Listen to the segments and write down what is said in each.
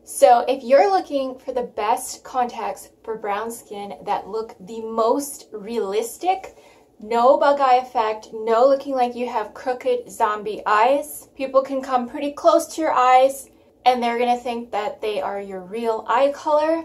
So if you're looking for the best contacts for brown skin that look the most realistic, no bug eye effect, no looking like you have crooked zombie eyes, people can come pretty close to your eyes and they're gonna think that they are your real eye color,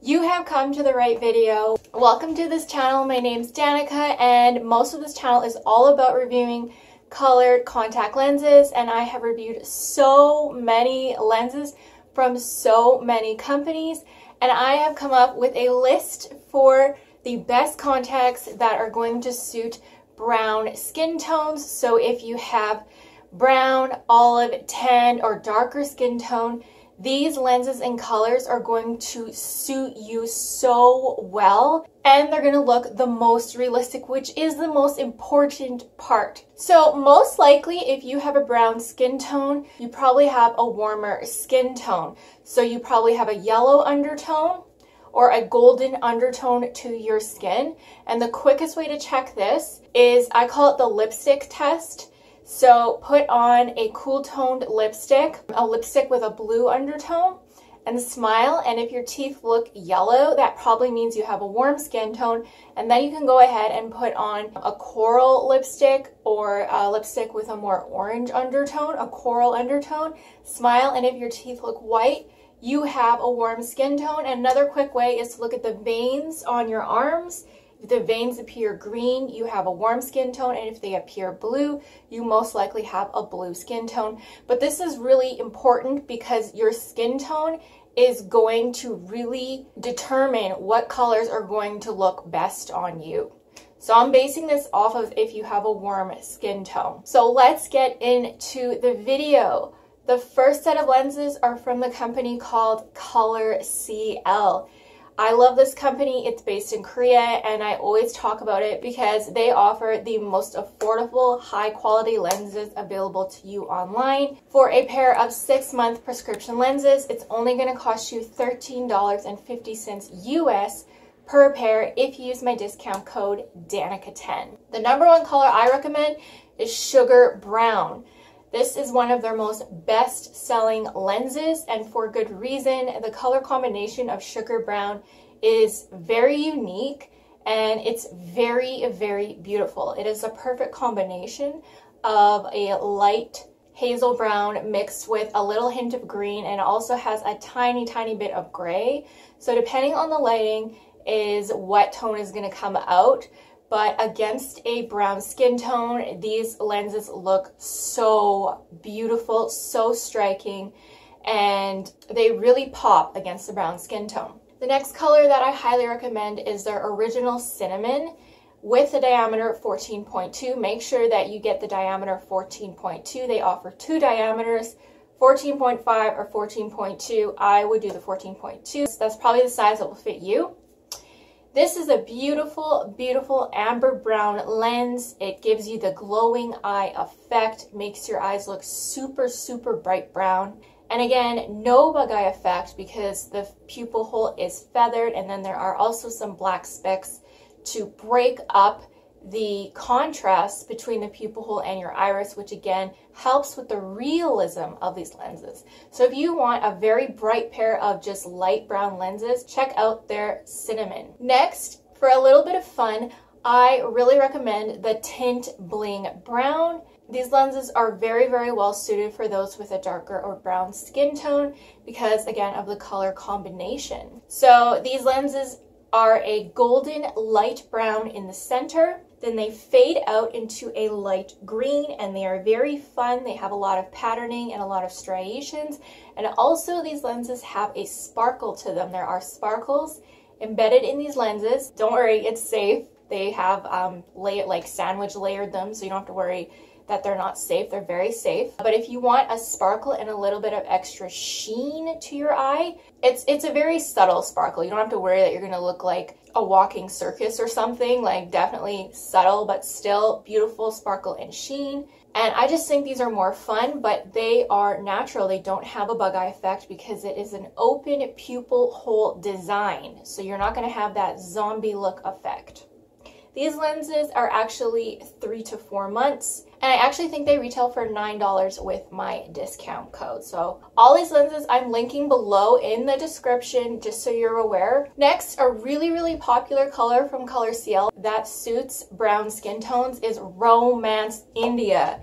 you have come to the right video. Welcome to this channel. My name's Danica, and most of this channel is all about reviewing colored contact lenses, and I have reviewed so many lenses from so many companies, and I have come up with a list for the best contacts that are going to suit brown skin tones. So if you have brown, olive, tan, or darker skin tone, these lenses and colors are going to suit you so well, and they're going to look the most realistic, which is the most important part. So most likely, if you have a brown skin tone, you probably have a warmer skin tone. So you probably have a yellow undertone or a golden undertone to your skin. And the quickest way to check this is, I call it the lipstick test. So put on a cool toned lipstick, a lipstick with a blue undertone, and smile. And if your teeth look yellow, that probably means you have a warm skin tone. And then you can go ahead and put on a coral lipstick or a lipstick with a more orange undertone, a coral undertone, smile. And if your teeth look white, you have a warm skin tone. And another quick way is to look at the veins on your arms. If the veins appear green, you have a warm skin tone, and if they appear blue, you most likely have a blue skin tone. But this is really important because your skin tone is going to really determine what colors are going to look best on you. So I'm basing this off of if you have a warm skin tone. So let's get into the video. The first set of lenses are from the company called COLORCL. I love this company. It's based in Korea, and I always talk about it because they offer the most affordable, high quality lenses available to you online. For a pair of 6-month prescription lenses, it's only going to cost you $13.50 US per pair if you use my discount code DANICA10. The number one color I recommend is Sugar Brown. This is one of their most best-selling lenses, and for good reason. The color combination of Sugar Brown is very unique, and it's very, very beautiful. It is a perfect combination of a light hazel brown mixed with a little hint of green, and it also has a tiny, tiny bit of gray. So depending on the lighting is what tone is going to come out. But against a brown skin tone, these lenses look so beautiful, so striking, and they really pop against the brown skin tone. The next color that I highly recommend is their Original Cinnamon with the diameter 14.2. Make sure that you get the diameter 14.2. They offer two diameters, 14.5 or 14.2. I would do the 14.2. So that's probably the size that will fit you. This is a beautiful, beautiful amber brown lens. It gives you the glowing eye effect, makes your eyes look super, super bright brown. And again, no bug eye effect because the pupil hole is feathered, and then there are also some black specks to break up the contrast between the pupil hole and your iris, which again helps with the realism of these lenses. So if you want a very bright pair of just light brown lenses, check out their Cinnamon. Next, for a little bit of fun, I really recommend the Tint Bling Brown. These lenses are very, very well suited for those with a darker or brown skin tone because, again, of the color combination. So these lenses are a golden light brown in the center. Then they fade out into a light green, and they are very fun. They have a lot of patterning and a lot of striations. And also these lenses have a sparkle to them. There are sparkles embedded in these lenses. Don't worry, it's safe. They have sandwich layered them, so you don't have to worry that they're not safe. They're very safe. But if you want a sparkle and a little bit of extra sheen to your eye, it's a very subtle sparkle. You don't have to worry that you're gonna look like a walking circus or something. Like, definitely subtle, but still beautiful sparkle and sheen. And I just think these are more fun, but they are natural. They don't have a bug eye effect because it is an open pupil hole design. So you're not gonna have that zombie look effect. These lenses are actually 3 to 4 months, and I actually think they retail for $9 with my discount code. So all these lenses I'm linking below in the description, just so you're aware. Next, a really popular color from COLORCL that suits brown skin tones is Romance India.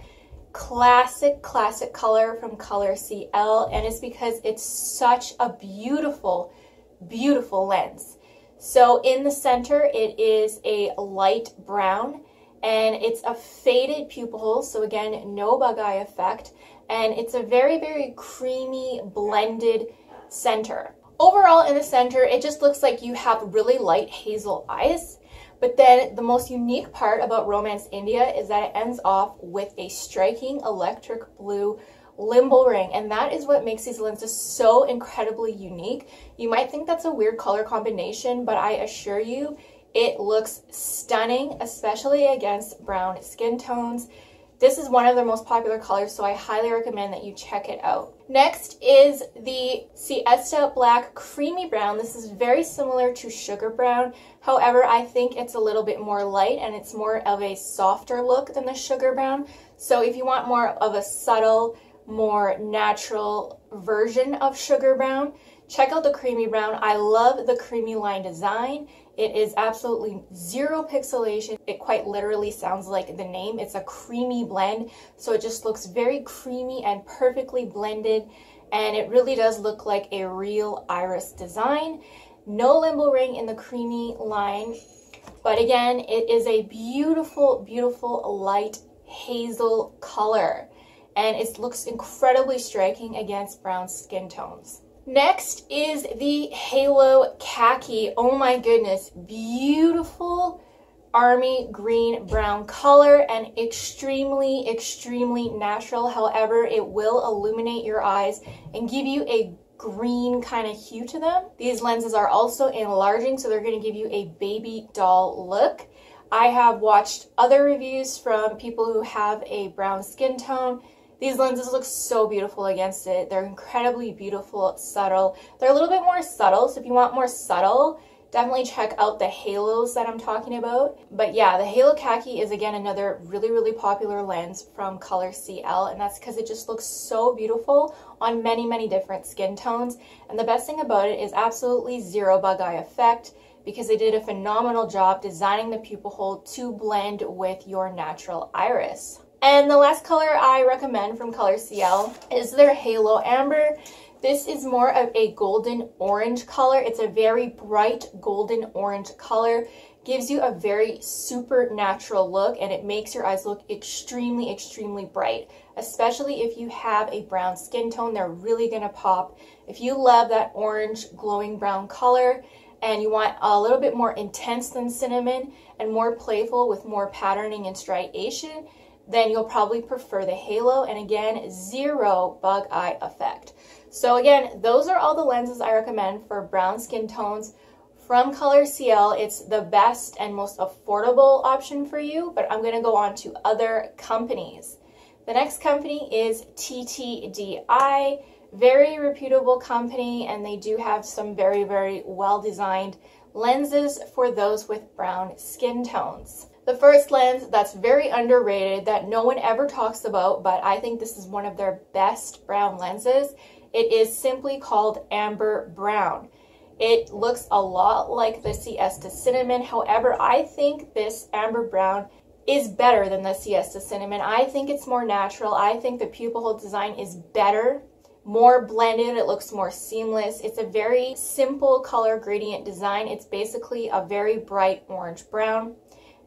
Classic color from COLORCL, and it's because it's such a beautiful lens. So in the center, it is a light brown, and it's a faded pupil hole, so again, no bug eye effect, and it's a very creamy blended center. Overall, in the center, it just looks like you have really light hazel eyes. But then the most unique part about Romance India is that it ends off with a striking electric blue limbal ring, and that is what makes these lenses so incredibly unique. You might think that's a weird color combination, but I assure you it looks stunning, especially against brown skin tones. This is one of their most popular colors, so I highly recommend that you check it out. Next is the Siesta Black Creamy Brown. This is very similar to Sugar Brown. However, I think it's a little bit more light and it's more of a softer look than the Sugar Brown. So if you want more of a subtle, more natural version of Sugar Brown, check out the Creamy Brown. I love the creamy line design. It is absolutely zero pixelation. It quite literally sounds like the name. It's a creamy blend, so it just looks very creamy and perfectly blended, and it really does look like a real iris design. No limbal ring in the creamy line, but again, it is a beautiful light hazel color, and it looks incredibly striking against brown skin tones. Next is the Halo Khaki. Oh my goodness, beautiful army green brown color and extremely natural. However, it will illuminate your eyes and give you a green kind of hue to them. These lenses are also enlarging, so they're going to give you a baby doll look. I have watched other reviews from people who have a brown skin tone. These lenses look so beautiful against it. They're incredibly beautiful, subtle. They're a little bit more subtle, so if you want more subtle, definitely check out the halos that I'm talking about. But yeah, the Halo Khaki is again another really popular lens from COLORCL, and that's because it just looks so beautiful on many different skin tones. And the best thing about it is absolutely zero bug eye effect, because they did a phenomenal job designing the pupil hole to blend with your natural iris. And the last color I recommend from COLORCL is their Halo Amber. This is more of a golden orange color. It's a very bright golden orange color. Gives you a very supernatural look, and it makes your eyes look extremely bright. Especially if you have a brown skin tone, they're really gonna pop. If you love that orange glowing brown color and you want a little bit more intense than cinnamon and more playful with more patterning and striation, then you'll probably prefer the Halo, and again, zero bug eye effect. So again, those are all the lenses I recommend for brown skin tones from COLORCL. It's the best and most affordable option for you, but I'm gonna go on to other companies. The next company is TTDEYE, very reputable company, and they do have some very well-designed lenses for those with brown skin tones. The first lens that's very underrated that no one ever talks about, but I think this is one of their best brown lenses. It is simply called Amber Brown. It looks a lot like the Siesta Cinnamon. However, I think this Amber Brown is better than the Siesta Cinnamon. I think it's more natural. I think the pupil hole design is better, more blended. It looks more seamless. It's a very simple color gradient design. It's basically a very bright orange brown,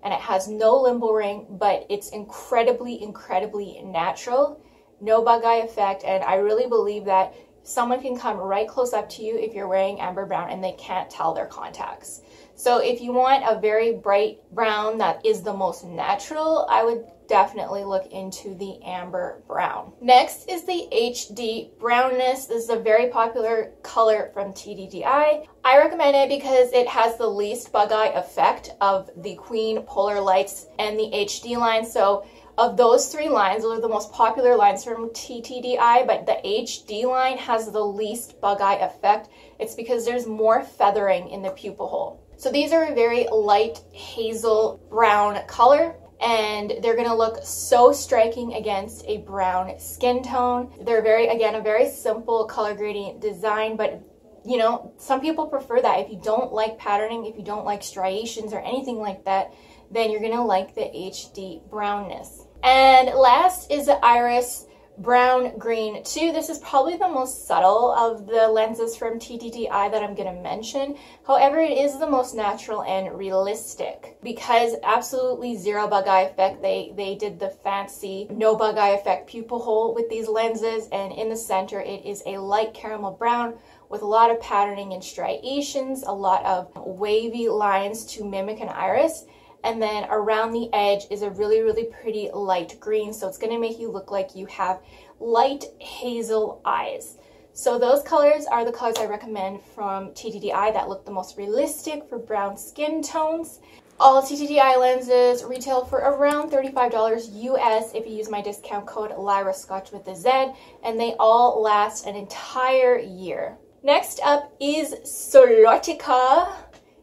and it has no limbal ring, but it's incredibly natural, no bug eye effect, and I really believe that someone can come right close up to you if you're wearing amber brown and they can't tell their contacts. So if you want a very bright brown that is the most natural, I would definitely look into the amber brown. Next is the HD Brownness. This is a very popular color from TTDEYE. I recommend it because it has the least bug eye effect of the Queen, Polar Lights, and the HD line. So of those three lines, those are the most popular lines from TTDEYE, but the HD line has the least bug eye effect. It's because there's more feathering in the pupil hole. So these are a very light hazel brown color, and they're gonna look so striking against a brown skin tone. They're again, a very simple color gradient design, but you know, some people prefer that. If you don't like patterning, if you don't like striations or anything like that, then you're gonna like the HD Brownness. And last is the Iris Brown Green 2. This is probably the most subtle of the lenses from TTDEYE that I'm going to mention. However, it is the most natural and realistic because absolutely zero bug eye effect. They did the fancy no bug eye effect pupil hole with these lenses, and in the center it is a light caramel brown with a lot of patterning and striations, a lot of wavy lines to mimic an iris. And then around the edge is a really, really pretty light green. So it's going to make you look like you have light hazel eyes. So those colors are the colors I recommend from TTDEYE that look the most realistic for brown skin tones. All TTDEYE lenses retail for around $35 US if you use my discount code LyraScotch with a Z, and they all last an entire year. Next up is Solotica.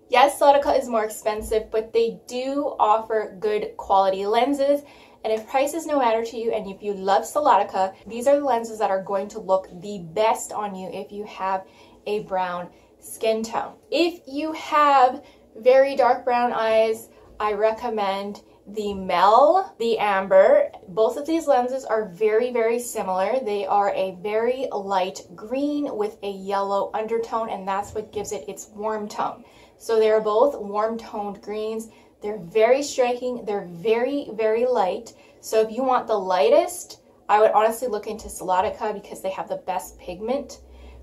Yes, Sotika is more expensive, but they do offer good quality lenses. And if price is no matter to you, and if you love Sotika, these are the lenses that are going to look the best on you if you have a brown skin tone. If you have very dark brown eyes, I recommend the Mel, the Amber. Both of these lenses are very, very similar. They are a very light green with a yellow undertone, and that's what gives it its warm tone. So they're both warm toned greens. They're very striking. They're very, very light. So if you want the lightest, I would honestly look into Sotika because they have the best pigment.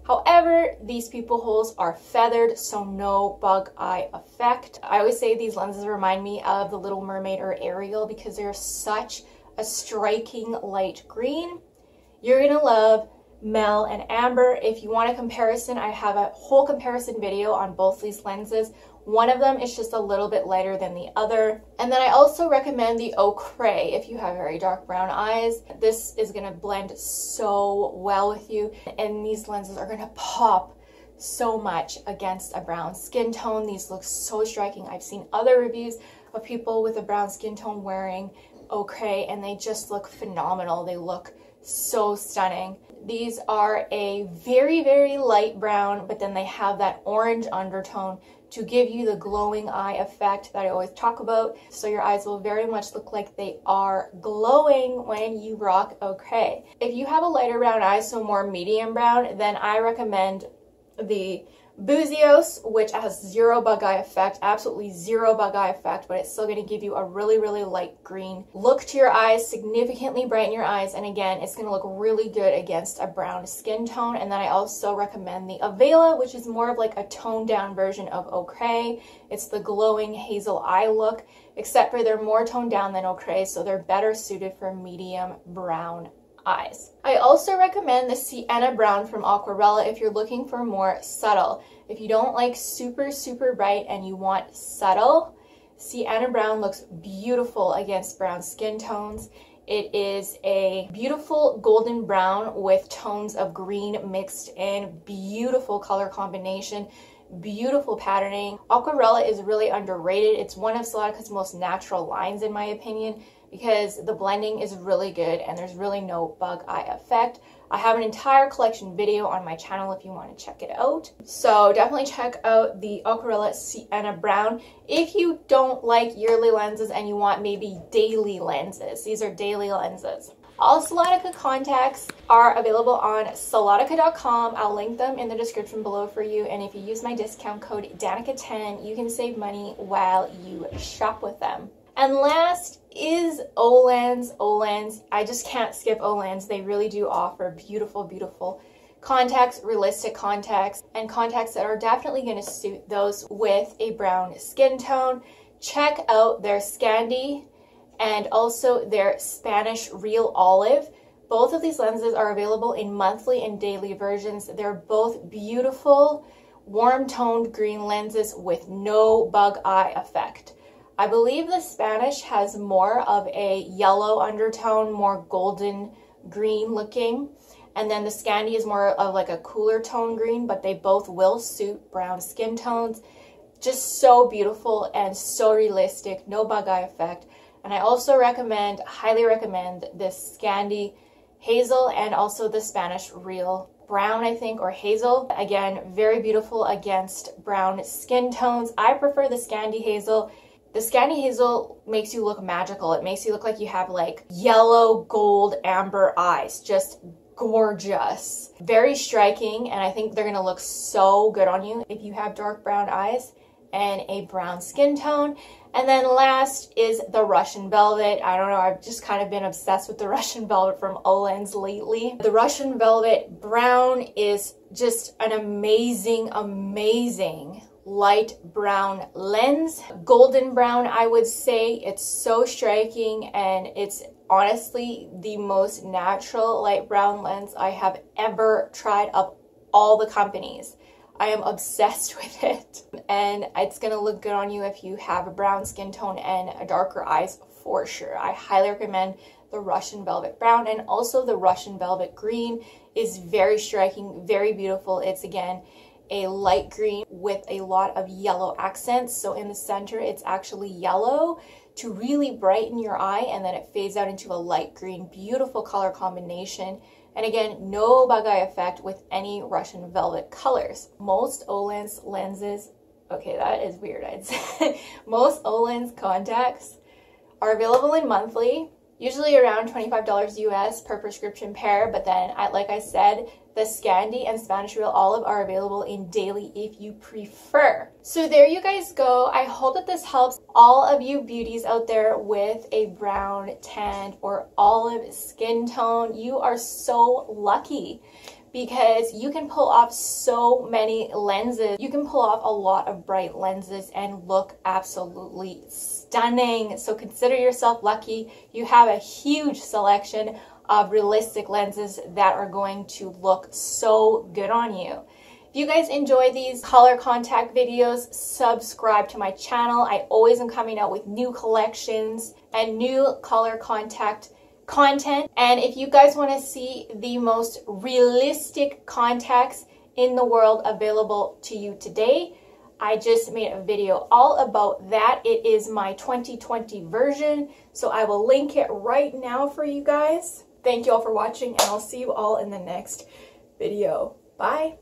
However, these pupil holes are feathered, so no bug eye effect. I always say these lenses remind me of the Little Mermaid or Ariel because they're such a striking light green. You're gonna love Mel and Amber. If you want a comparison, I have a whole comparison video on both these lenses. One of them is just a little bit lighter than the other. And then I also recommend the Ochre if you have very dark brown eyes. This is going to blend so well with you, and these lenses are going to pop so much against a brown skin tone. These look so striking. I've seen other reviews of people with a brown skin tone wearing Ochre, and they just look phenomenal. They look so stunning. These are a very, very light brown, but then they have that orange undertone to give you the glowing eye effect that I always talk about. So your eyes will very much look like they are glowing when you rock Ochre. If you have a lighter brown eye, so more medium brown, then I recommend the Buzios, which has zero bug eye effect, absolutely zero bug eye effect, but it's still going to give you a really, really light green look to your eyes, significantly brighten your eyes, and again, it's going to look really good against a brown skin tone. And then I also recommend the Avela, which is more of like a toned down version of Ochre. It's the glowing hazel eye look, except for they're more toned down than Ochre, so they're better suited for medium brown eyes. I also recommend the Sienna Brown from Aquarella if you're looking for more subtle. If you don't like super, super bright and you want subtle, Sienna Brown looks beautiful against brown skin tones. It is a beautiful golden brown with tones of green mixed in. Beautiful color combination, beautiful patterning. Aquarella is really underrated. It's one of Solotika's most natural lines in my opinion, because the blending is really good and there's really no bug eye effect. I have an entire collection video on my channel if you want to check it out. So definitely check out the Aquarella Sienna Brown. If you don't like yearly lenses and you want maybe daily lenses, these are daily lenses. All Solotica contacts are available on Solotica.com. I'll link them in the description below for you. And if you use my discount code Danica10, you can save money while you shop with them. And last is Olas. Olas, I just can't skip Olas. They really do offer beautiful, beautiful contacts, realistic contacts, and contacts that are definitely going to suit those with a brown skin tone. Check out their Scandi and also their Spanish Real Olive. Both of these lenses are available in monthly and daily versions. They're both beautiful, warm-toned green lenses with no bug eye effect. I believe the Spanish has more of a yellow undertone, more golden green looking. And then the Scandi is more of like a cooler tone green, but they both will suit brown skin tones. just so beautiful and so realistic, no bug eye effect. And I also recommend, highly recommend, this Scandi Hazel and also the Spanish Real Brown, I think, or Hazel. Again, very beautiful against brown skin tones. I prefer the Scandi Hazel. The Scandi Hazel makes you look magical. It makes you look like you have like yellow, gold, amber eyes. Just gorgeous. Very striking, and I think they're gonna look so good on you if you have dark brown eyes and a brown skin tone. And then last is the Russian Velvet. I don't know, I've just kind of been obsessed with the Russian Velvet from Olas lately. The Russian Velvet Brown is just an amazing, amazing light brown lens. Golden brown, I would say. It's so striking, and it's honestly the most natural light brown lens I have ever tried of all the companies. I am obsessed with it, and it's gonna look good on you if you have a brown skin tone and darker eyes for sure. I highly recommend the Russian Velvet Brown, and also the Russian Velvet Green is very striking, very beautiful. It's again a light green with a lot of yellow accents. So in the center, it's actually yellow to really brighten your eye, and then it fades out into a light green. Beautiful color combination. And again, no bug eye effect with any Russian Velvet colors. Most Olas lenses, okay, that is weird, I'd say. Most Olas contacts are available in monthly, usually around $25 US per prescription pair, but then, like I said, the Scandi and Spanish Real Olive are available in daily if you prefer. So there you guys go. I hope that this helps all of you beauties out there with a brown, tan, or olive skin tone. You are so lucky because you can pull off so many lenses. You can pull off a lot of bright lenses and look absolutely stunning. So consider yourself lucky. You have a huge selection of realistic lenses that are going to look so good on you. If you guys enjoy these color contact videos, subscribe to my channel. I always am coming out with new collections and new color contact content. And if you guys want to see the most realistic contacts in the world available to you today, I just made a video all about that. It is my 2020 version, so I will link it right now for you guys. Thank you all for watching, and I'll see you all in the next video. Bye!